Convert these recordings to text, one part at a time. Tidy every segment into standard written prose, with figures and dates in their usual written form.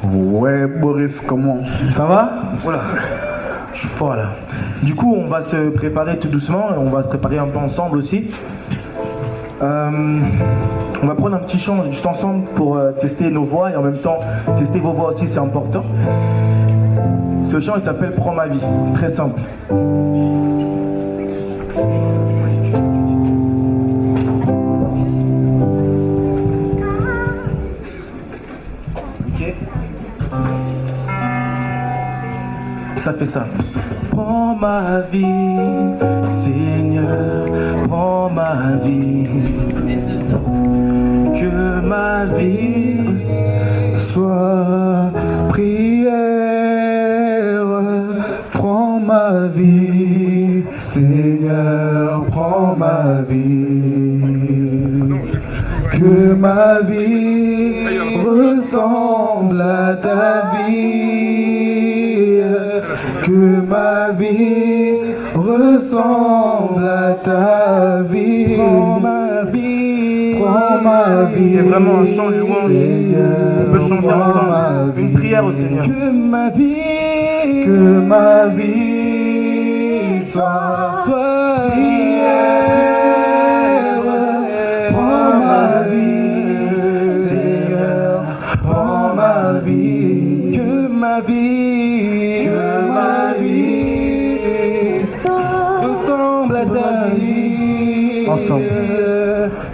Ouais, Boris, comment? Ça va? Voilà, je suis fort là. Du coup, on va se préparer tout doucement, on va se préparer un peu ensemble aussi. On va prendre un petit chant juste ensemble pour tester nos voix et en même temps tester vos voix aussi, c'est important. Ce chant, il s'appelle Prends ma vie, très simple. Ok. Ça fait ça. Prends ma vie, Seigneur, prends ma vie. Que ma vie soit prière. Prends ma vie, Seigneur, prends ma vie. Que ma vie ressemble à ta vie. Que ma vie ressemble à ta vie. Prends ma vie, prends ma vie. C'est vraiment un chant de louange qu'on peut chanter ensemble. Une prière au Seigneur. Que ma vie soit prière. Prends ma vie, Seigneur, prends ma vie. Que ma vie ressemble à ta vie. Ensemble.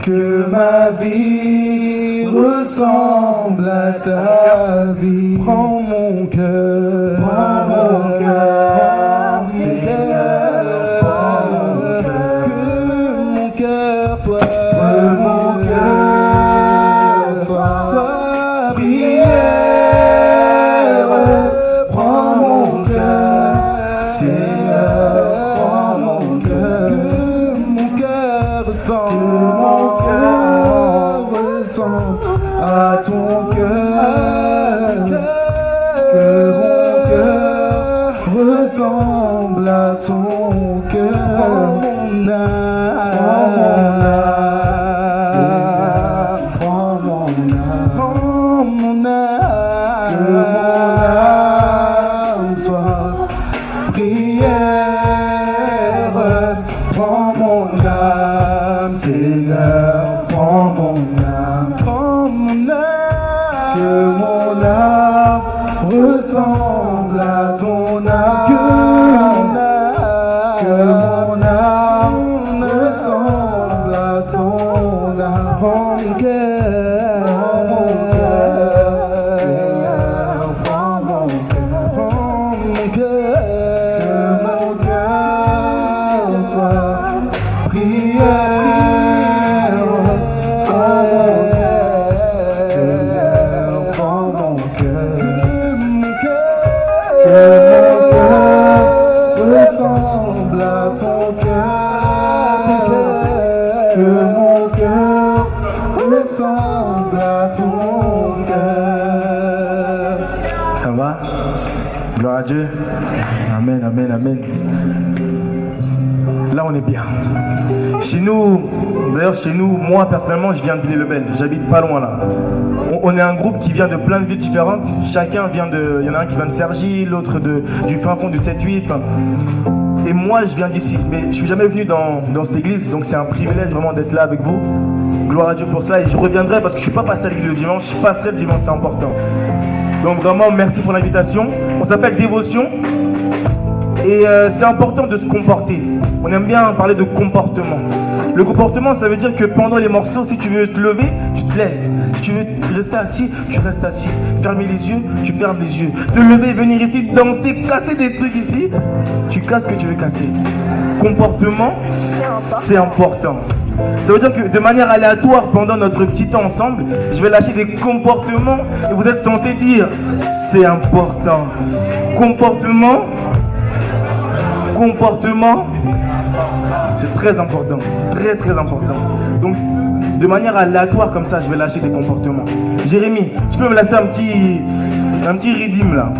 Que ma vie ressemble à ta vie. Prends mon cœur, Seigneur, prends mon cœur. Que mon cœur soit prière. Prends mon cœur, Seigneur, prends mon cœur. Que mon cœur ressemble à ton cœur. Que mon cœur ressemble à ton cœur. Prends mon âme, que mon âme soit prière. Prends mon âme, Seigneur, prends mon âme, que mon âme ressemble à ton âme. Que mon âme ressemble à ton âme. Prends mon cœur, Seigneur, prends mon cœur. Que mon cœur soit prière. Prends mon cœur, Seigneur, prends mon cœur. Que mon cœur ressemble à ton cœur. Que mon cœur ressemble à ton cœur. Ça va? Gloire à Dieu. Amen, amen, amen. Là, on est bien. Chez nous, d'ailleurs, moi personnellement, je viens de Villers-le-Bel. J'habite pas loin là. On est un groupe qui vient de plein de villes différentes. Chacun vient de. Il y en a un qui vient de Cergy, l'autre du fin fond du 7-8. Et moi, je viens d'ici. Mais je suis jamais venu dans cette église, donc c'est un privilège vraiment d'être là avec vous. Gloire à Dieu pour ça. Et je reviendrai parce que je suis pas passé à l'église le dimanche. Je passerai le dimanche, c'est important. Donc vraiment, merci pour l'invitation. On s'appelle Dévotion. Et c'est important de se comporter. On aime bien parler de comportement. Le comportement, ça veut dire que pendant les morceaux, si tu veux te lever, tu te lèves. Si tu veux rester assis, tu restes assis. Fermer les yeux, tu fermes les yeux. Te lever, venir ici, danser, casser des trucs ici, tu casses ce que tu veux casser. Comportement, c'est important. Ça veut dire que de manière aléatoire, pendant notre petit temps ensemble, je vais lâcher des comportements et vous êtes censés dire c'est important. Comportement, c'est très important, très très important. Donc de manière aléatoire comme ça, je vais lâcher des comportements. Jérémy, tu peux me lâcher un petit rythme là,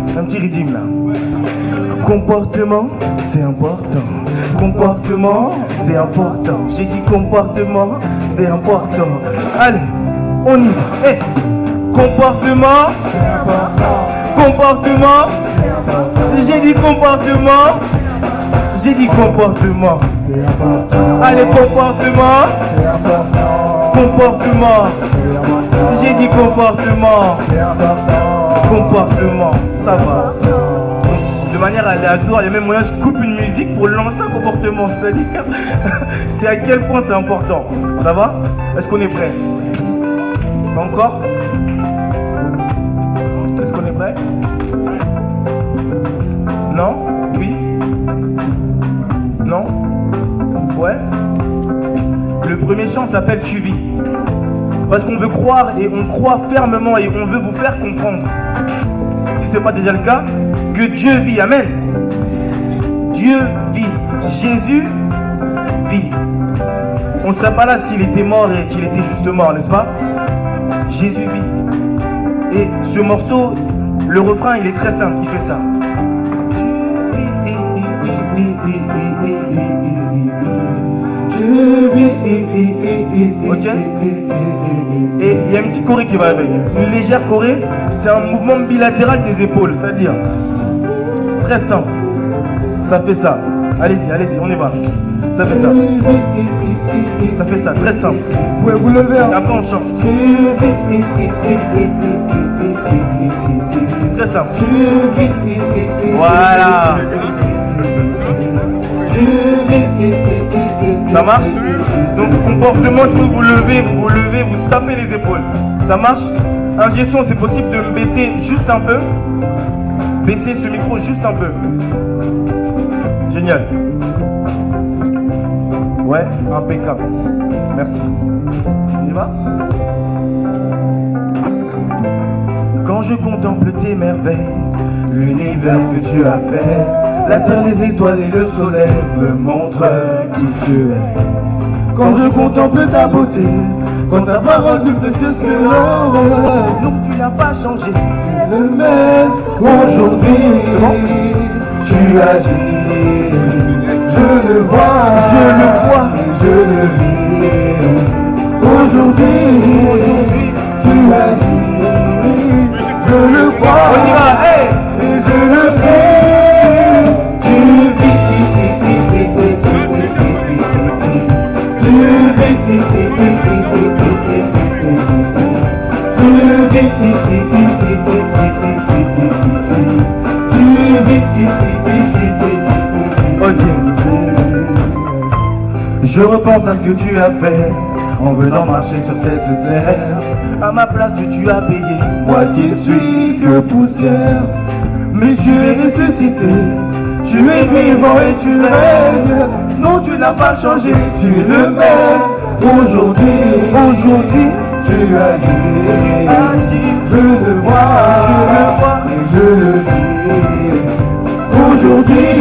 Comportement, c'est important. Comportement, c'est important. J'ai dit comportement, c'est important. Allez, on y va. Comportement, c'est important. comportement. J'ai dit comportement. J'ai dit comportement. Allez, comportement. Comportement. J'ai dit comportement. Comportement, ça va. De manière aléatoire, il y a même moyen je coupe une musique pour lancer un comportement. C'est-à-dire, c'est à quel point c'est important. Ça va? Est-ce qu'on est prêt? Pas encore? Est-ce qu'on est prêt? Non? Oui? Non? Ouais? Le premier chant s'appelle Tu vis. Parce qu'on veut croire et on croit fermement et on veut vous faire comprendre, si ce n'est pas déjà le cas, que Dieu vit. Amen. Dieu vit. Jésus vit. On ne serait pas là s'il était mort et qu'il était juste mort, n'est-ce pas? Jésus vit. Et ce morceau, le refrain, il est très simple. Il fait ça. Ok. Et il y a une petite choré qui va avec. Une légère choré, c'est un mouvement bilatéral des épaules, c'est-à-dire très simple. Ça fait ça. Allez-y, allez-y, on y va. Ça fait ça. Ça fait ça, très simple. Vous pouvez vous lever. Et après on change. Très simple. Voilà. Ça marche? Donc comportement, je peux vous lever, vous tapez les épaules. Ça marche? Un G-son, c'est possible de me baisser juste un peu. Baisser ce micro juste un peu. Génial. Ouais, impeccable. Merci. On y va? Quand je contemple tes merveilles, l'univers que tu as fait, la terre, les étoiles et le soleil me montrent qui tu es. Quand je contemple ta beauté, quand ta parole plus précieuse que l'or, non, tu n'as pas changé, tu es le même aujourd'hui. Tu agis, je le vois, je le vis. Aujourd'hui, tu agis, je le vois, on y va, hey, et je le vis. Tu vis, tu vis, je repense à ce que tu as fait en venant marcher sur cette terre. À ma place tu as payé, moi qui ne suis que poussière. Mais tu es ressuscité, tu es vivant et tu règnes. Non, tu n'as pas changé, tu es le même. Aujourd'hui, tu agis, je le vois, et je le vis. Aujourd'hui,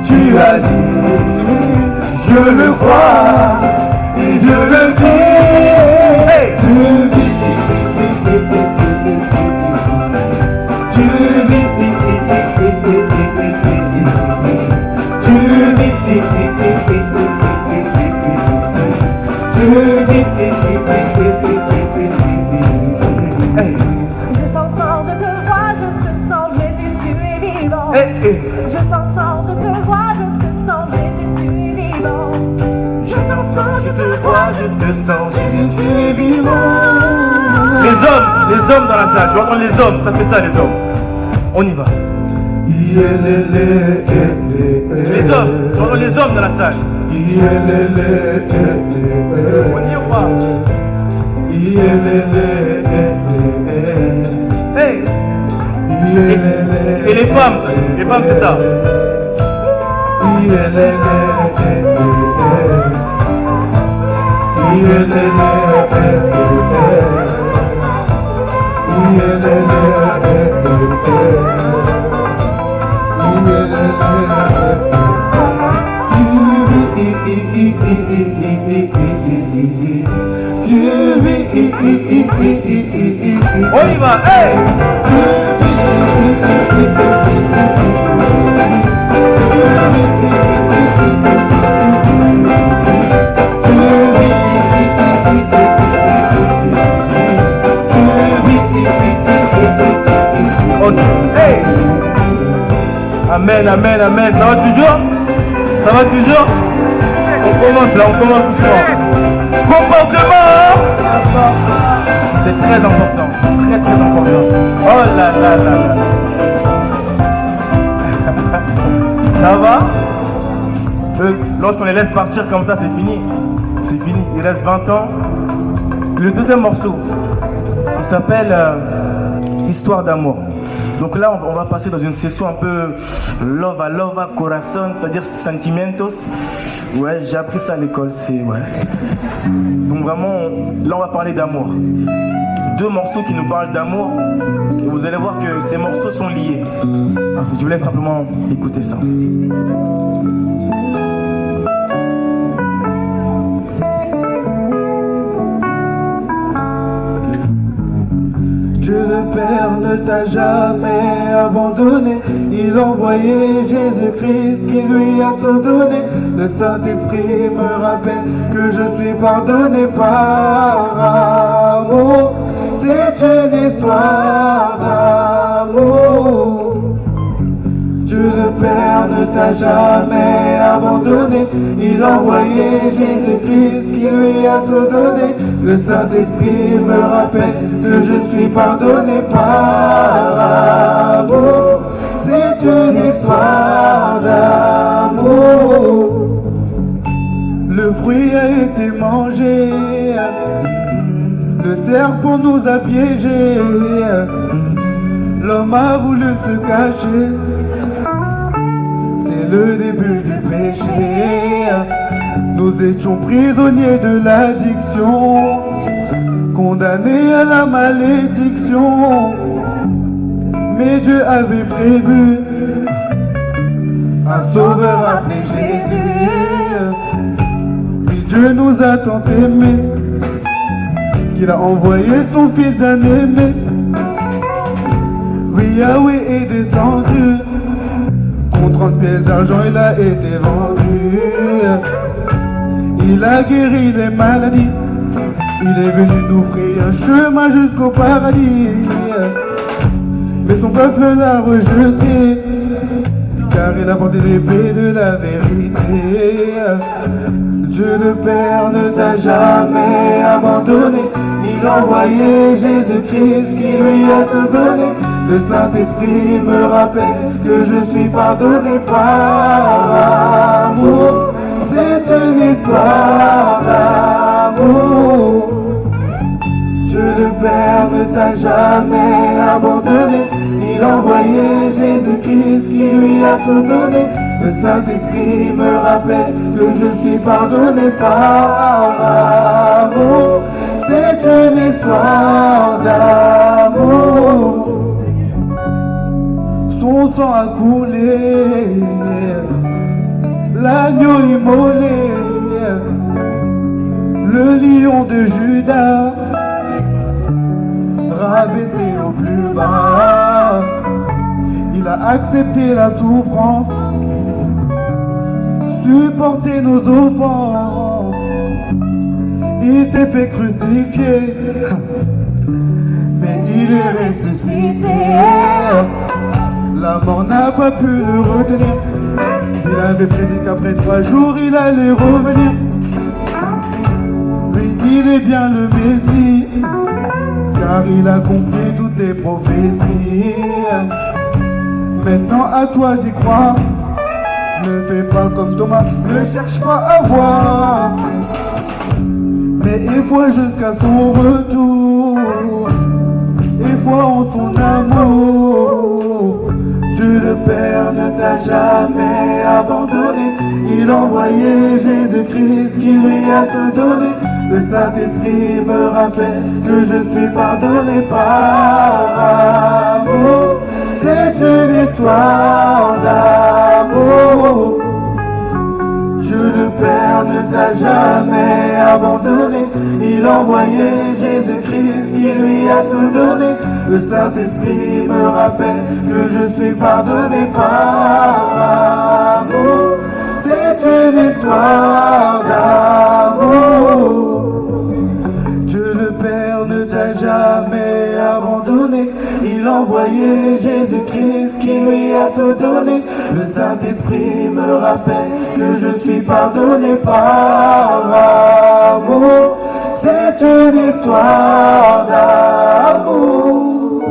tu agis, je le vois, et je le vis. Hey. Tu vis. Je t'entends, je te vois, je te sens, Jésus, tu es vivant. Je t'entends, je te vois, je te sens, Jésus, tu es vivant. Je t'entends, je te vois, je te sens, Jésus, tu es vivant. Les hommes dans la salle, je vais entendre les hommes, ça fait ça les hommes. On y va. Les hommes, je vais entendre les hommes dans la salle. On y est ou pas? Hey. Et les femmes c'est ça. On y va, hey! Ok. Hey! Amen, amen, amen. Ça va toujours? Ça va toujours? On commence là, on commence doucement. Comportement, hein? C'est très important. Très très important. Oh là là là là. Ça va? Lorsqu'on les laisse partir comme ça, c'est fini. C'est fini. Il reste 20 ans. Le deuxième morceau, il s'appelle Histoire d'amour. Donc là, on va passer dans une session un peu love à corazon, c'est-à-dire sentimentos. Ouais, j'ai appris ça à l'école, c'est ouais. Donc vraiment, là, on va parler d'amour. Deux morceaux qui nous parlent d'amour. Et vous allez voir que ces morceaux sont liés. Je vous laisse simplement écouter ça. Dieu le Père ne t'a jamais abandonné. Il envoyait Jésus-Christ qui lui a tout donné. Le Saint-Esprit me rappelle que je suis pardonné par amour. C'est une histoire d'amour. Dieu le Père ne t'a jamais abandonné. Il envoyait Jésus-Christ qui lui a tout donné. Le Saint-Esprit me rappelle que je suis pardonné par amour. C'est une histoire d'amour. Le fruit a été mangé. Le serpent nous a piégés. L'homme a voulu se cacher. C'est le début du péché. Nous étions prisonniers de l'addiction, condamnés à la malédiction. Mais Dieu avait prévu un sauveur appelé Jésus. Et Dieu nous a tant aimés qu'il a envoyé son fils bien-aimé. Oui, Yahweh est descendu. Contre 30 pièces d'argent, il a été vendu. Il a guéri les maladies. Il est venu nous offrir un chemin jusqu'au paradis. Mais son peuple l'a rejeté, car il a porté l'épée de la vérité. Dieu le Père ne t'a jamais abandonné. Il a envoyé Jésus-Christ qui lui a tout donné. Le Saint-Esprit me rappelle que je suis pardonné par amour. C'est une histoire d'amour. Dieu le Père ne t'a jamais abandonné. Il a envoyé Jésus-Christ qui lui a tout donné. Le Saint-Esprit me rappelle que je suis pardonné par amour. C'est une histoire d'amour. Son sang a coulé, l'agneau immolé, le lion de Judas, rabaissé au plus bas. Il a accepté la souffrance, supporté nos offenses. Il s'est fait crucifier, mais il est ressuscité. La mort n'a pas pu le retenir. Il avait prédit qu'après 3 jours il allait revenir. Mais il est bien le Messie, car il a compris toutes les prophéties. Maintenant à toi d'y croire. Ne fais pas comme Thomas, ne cherche pas à voir. Mais il faut jusqu'à son retour. Et foi en son amour. Dieu le Père ne t'a jamais abandonné. Il a envoyé Jésus-Christ qui lui a tout donné. Le Saint-Esprit me rappelle que je suis pardonné par amour. C'est une histoire d'amour. Dieu le Père ne t'a jamais abandonné. Il a envoyé Jésus-Christ qui lui a tout donné. Le Saint-Esprit me rappelle que je suis pardonné par amour. C'est une histoire d'amour. Dieu le Père ne t'a jamais abandonné. Il Il a envoyé Jésus-Christ qui lui a tout donné. Le Saint-Esprit me rappelle que je suis pardonné par amour. C'est une histoire d'amour.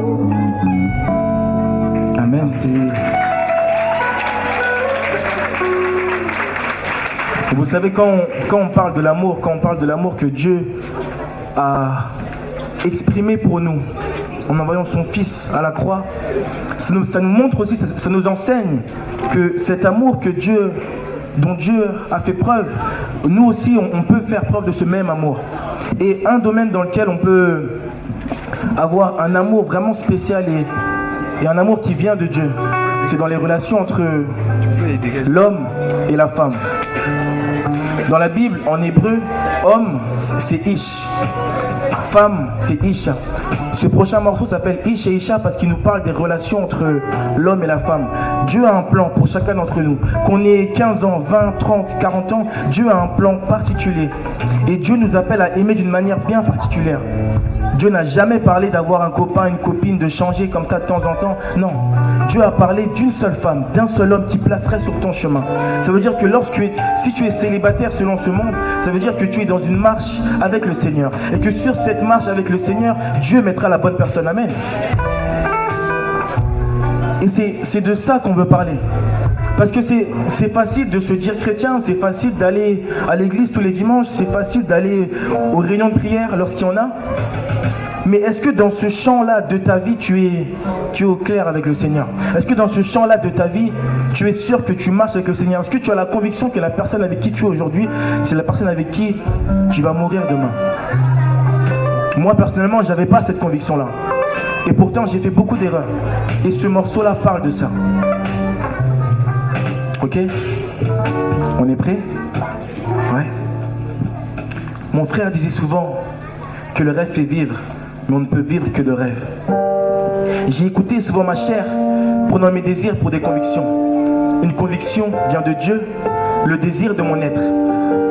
Amen. Vous savez, quand on parle de l'amour, que Dieu a exprimé pour nous en envoyant son Fils à la croix, ça nous montre aussi, ça nous enseigne que cet amour dont Dieu a fait preuve, nous aussi on peut faire preuve de ce même amour. Et un domaine dans lequel on peut avoir un amour vraiment spécial et un amour qui vient de Dieu, c'est dans les relations entre l'homme et la femme. Dans la Bible, en hébreu, homme, c'est Ish. Femme, c'est Isha. Ce prochain morceau s'appelle Ish et Isha parce qu'il nous parle des relations entre l'homme et la femme. Dieu a un plan pour chacun d'entre nous. Qu'on ait 15 ans, 20, 30, 40 ans, Dieu a un plan particulier. Et Dieu nous appelle à aimer d'une manière bien particulière. Dieu n'a jamais parlé d'avoir un copain, une copine, de changer comme ça de temps en temps. Non. Dieu a parlé d'une seule femme, d'un seul homme qui placerait sur ton chemin. Ça veut dire que si tu es célibataire selon ce monde, ça veut dire que tu es dans une marche avec le Seigneur. Et que sur cette marche avec le Seigneur, Dieu mettra la bonne personne. Amen. Et c'est de ça qu'on veut parler. Parce que c'est facile de se dire chrétien, c'est facile d'aller à l'église tous les dimanches, c'est facile d'aller aux réunions de prière lorsqu'il y en a. Mais est-ce que dans ce champ-là de ta vie, tu es au clair avec le Seigneur? Est-ce que dans ce champ-là de ta vie, tu es sûr que tu marches avec le Seigneur? Est-ce que tu as la conviction que la personne avec qui tu es aujourd'hui, c'est la personne avec qui tu vas mourir demain? Moi, personnellement, je n'avais pas cette conviction-là. Et pourtant, j'ai fait beaucoup d'erreurs. Et ce morceau-là parle de ça. Ok? On est prêt? Ouais. Mon frère disait souvent que le rêve fait vivre, mais on ne peut vivre que de rêve. J'ai écouté souvent ma chair, prenant mes désirs pour des convictions. Une conviction vient de Dieu, le désir de mon être.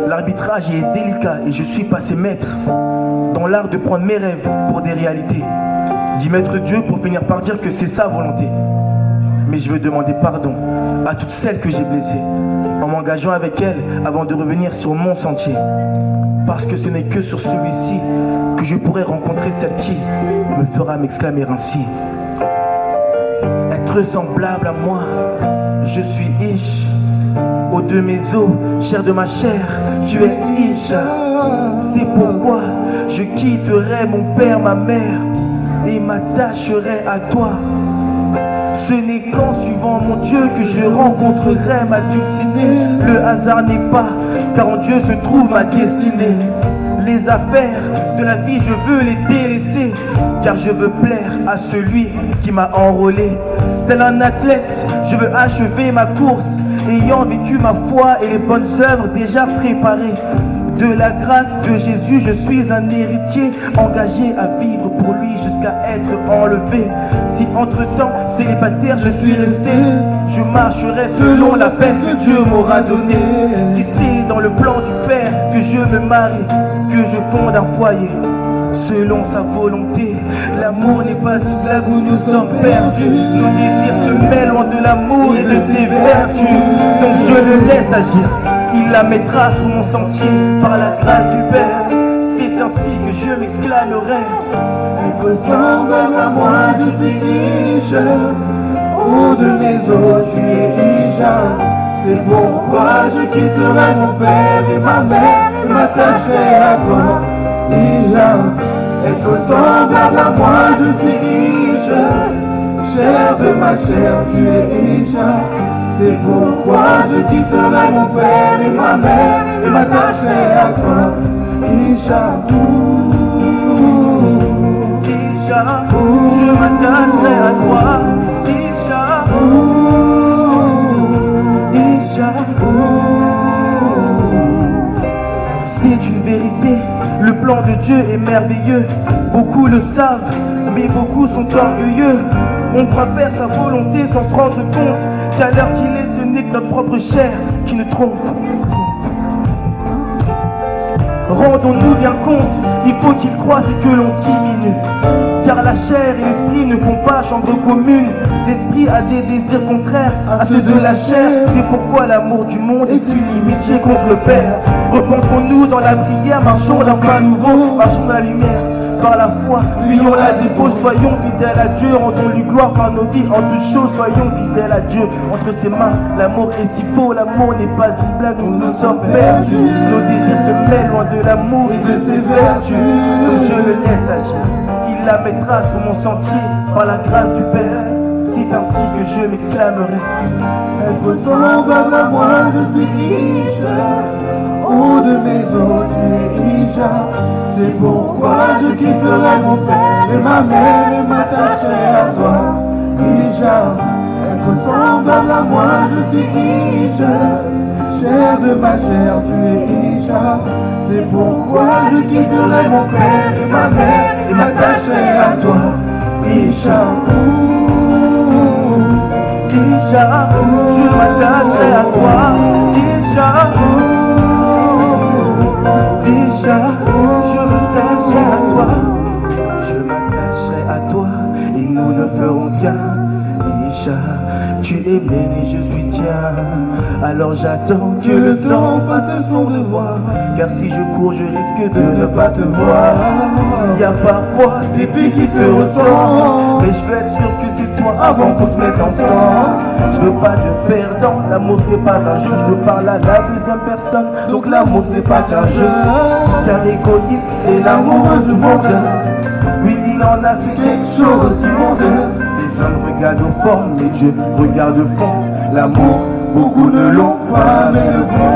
L'arbitrage est délicat et je suis passé maître dans l'art de prendre mes rêves pour des réalités. D'y mettre Dieu pour finir par dire que c'est sa volonté. Mais je veux demander pardon à toutes celles que j'ai blessées, en m'engageant avec elles avant de revenir sur mon sentier. Parce que ce n'est que sur celui-ci que je pourrai rencontrer celle qui me fera m'exclamer ainsi. Être semblable à moi, je suis Ish. Eau de mes os, chair de ma chair, tu es Isha. C'est pourquoi je quitterai mon père, ma mère, et m'attacherai à toi. Ce n'est qu'en suivant mon Dieu que je rencontrerai ma dulcinée. Le hasard n'est pas, car en Dieu se trouve ma destinée. Les affaires de la vie, je veux les délaisser, car je veux plaire à celui qui m'a enrôlé. Tel un athlète, je veux achever ma course, ayant vécu ma foi et les bonnes œuvres déjà préparées. De la grâce de Jésus, je suis un héritier, engagé à vivre pour lui jusqu'à être enlevé. Si entre-temps, célibataire, je suis resté, je marcherai selon l'appel que Dieu m'aura donné. Si c'est dans le plan du Père que je me marie, que je fonde un foyer, selon sa volonté, l'amour n'est pas une blague où nous sommes perdus. Nos désirs se mêlent loin de l'amour et de ses vertus. Donc je le laisse agir, il la mettra sur mon sentier par la grâce du Père. C'est ainsi que je m'exclamerai. Être semblable à moi, je suis Isha. Eau de mes os, tu es Isha. C'est pourquoi je quitterai mon père et ma mère et m'attacherai à toi, Isha. Être semblable à moi, je suis Isha. Chair de ma chair, tu es Isha. C'est pourquoi je quitterai mon père et ma mère et m'attacherai à toi, Isha. Isha, je m'attacherai à toi, Isha. Isha. C'est une vérité, le plan de Dieu est merveilleux. Beaucoup le savent, mais beaucoup sont orgueilleux. On croit faire sa volonté sans se rendre compte qu'à l'heure qu'il est, ce n'est que notre propre chair qui nous trompe. Rendons-nous bien compte, il faut qu'ils croient ce que l'on diminue. Car la chair et l'esprit ne font pas chambre commune. L'esprit a des désirs contraires à ceux de la chair. C'est pourquoi l'amour du monde est inimitié contre le Père. Repentons-nous dans la prière, marchons d'un pas nouveau, marchons dans la lumière. Par la foi, fuyons la débauche, soyons fidèles à Dieu, rendons-lui gloire par nos vies, en toutes choses, soyons fidèles à Dieu. Entre ses mains, l'amour est si beau, l'amour n'est pas une blague, nous sommes perdus. Nos désirs se mêlent loin de l'amour et de ses vertus. Je le laisse agir, il la mettra sur mon sentier, par la grâce du Père. C'est ainsi que je m'exclamerai. Être semblable à moi, je suis Isha. Oh, de mes os, tu es Isha. C'est pourquoi je quitterai mon père et ma mère et m'attacherai à toi, Isha. Être semblable à moi, je suis Isha. Chair de ma chair, tu es Isha. C'est pourquoi je quitterai mon père et ma mère et m'attacherai à toi, Isha. Isha, je m'attacherai à toi, Isha. Isha, je m'attacherai à toi, je m'attacherai à toi, et nous ne ferons qu'un. Isha, tu es l'aîné, je suis tien. Alors j'attends que le temps fasse son devoir, car si je cours, je risque de ne pas te voir. Il y a parfois des filles qui te ressemblent, mais je veux être sûr que c'est toi avant qu'on se mette ensemble. Je veux pas de perdant, l'amour ce n'est pas un jeu. Je te parle à la deuxième personne, donc l'amour ce n'est pas qu'un jeu. Car l'égoïste est l'amoureux du monde. Oui, il en a fait quelque chose du monde. Les hommes regardent aux formes, mais Dieu regarde au fond. L'amour, beaucoup ne l'ont pas, mais le fond.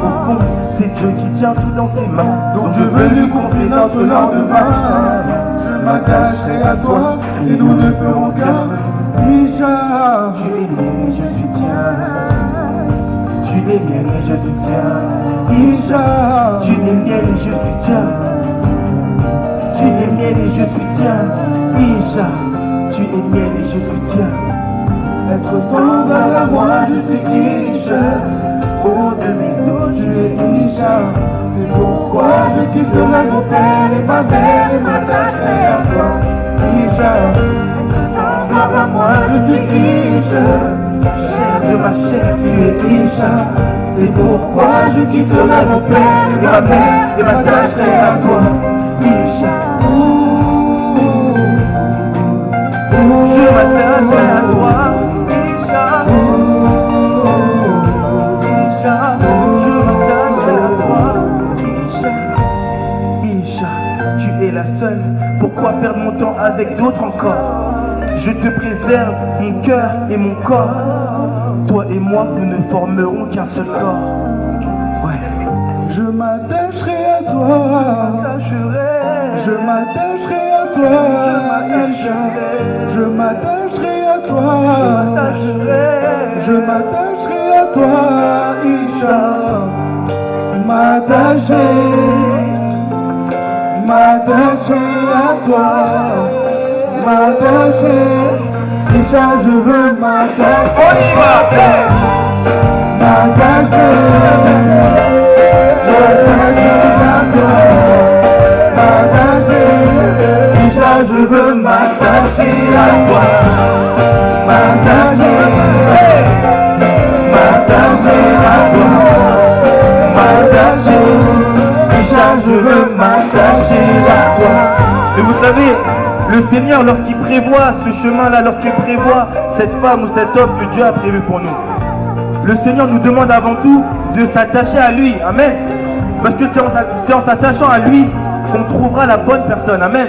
Au fond, c'est Dieu qui tient tout dans ses mains. Donc je veux lui confier notre lendemain. Je m'attacherai à toi et nous ne ferons qu'un. Isha, tu es mienne et je suis tien. Tu es mienne et je suis tien. Isha, tu es mienne et je suis tien. Tu es mienne et je suis tien. Isha, tu es mienne et je suis tien. Être semblable à moi, je suis Isha. Oh, de mes os, tu es Isha. C'est pourquoi je quitterai mon père et ma mère et m'attacherai à toi, Isha. Être semblable à moi, je suis Isha. Chair de ma chair, tu es Isha. C'est pourquoi je quitterai mon père et ma mère et m'attacherai à toi, Isha. Je m'attacherai à toi, Isha. Isha, je m'attacherai à toi, Isha. Isha, tu es la seule. Pourquoi perdre mon temps avec d'autres encore? Je te préserve mon cœur et mon corps. Toi et moi, nous ne formerons qu'un seul corps. Ouais. Je m'attacherai à toi. Je m'attacherai à toi. Je m'attacherai à toi. Je m'attacherai à toi, Isha. M'attacher à toi. M'attacher, Isha, je veux m'attacher. On y va, M'attacher à toi. M'attacher, Isha, je veux m'attacher à toi. M'attacher à toi. M'attacher, Isha, je veux m'attacher à toi. Et vous savez, le Seigneur, lorsqu'il prévoit ce chemin-là, lorsqu'il prévoit cette femme ou cet homme que Dieu a prévu pour nous, le Seigneur nous demande avant tout de s'attacher à lui. Amen. Parce que c'est en s'attachant à lui qu'on trouvera la bonne personne. Amen.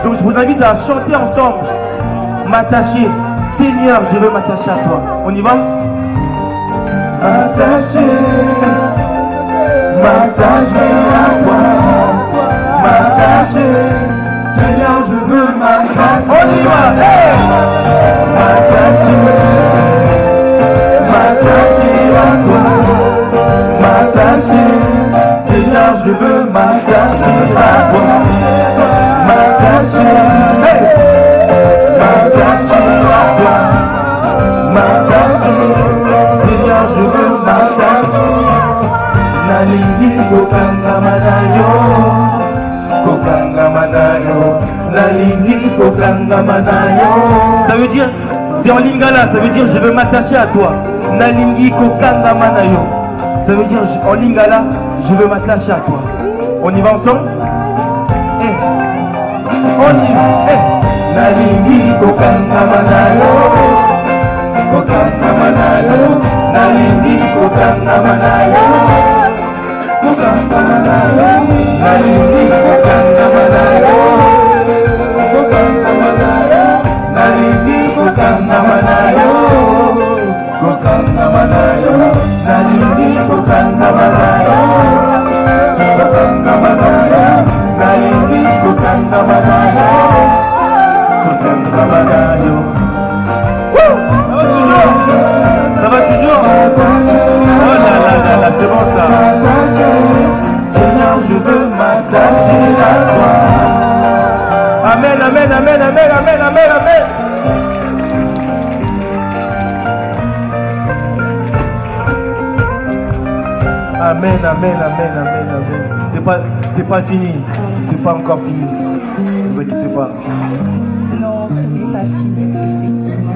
Donc je vous invite à chanter ensemble. M'attacher. Seigneur, je veux m'attacher à toi. On y va? M'attacher à toi. M'attacher, Seigneur, je veux m'attacher. On y va. M'attacher à toi. M'attacher, Seigneur, je veux m'attacher à toi. M'attacher à toi. M'attacher, Seigneur, je veux m'attacher. Nalingi bokanga manayo, kokanga manayo, nalingi kokanga manayo. Ça veut dire, c'est en lingala, ça veut dire je veux m'attacher à toi. Nalingi kokanga manayo. Ça veut dire en lingala, je veux m'attacher à toi. On y va ensemble? On y va. Nalingi kokanga manayo, kokanga manayo, nalingi kokanga manayo, kokanga manayo, nalingi kokanga manayo, kokanga manayo, nalingi kokanga manayo, kokanga manayo, nalingi kokanga manayo, kokanga manayo, nalingi kokanga manayo, kokanga manayo. Ça va toujours? Oh là là là là, c'est bon ça. Seigneur, je veux m'attacher à toi. Amen, amen, amen, amen, amen, amen, amen. Amen, amen, amen, amen, amen. C'est pas fini. C'est pas encore fini. Ne vous inquiétez pas. Non, ce n'est pas fini, effectivement.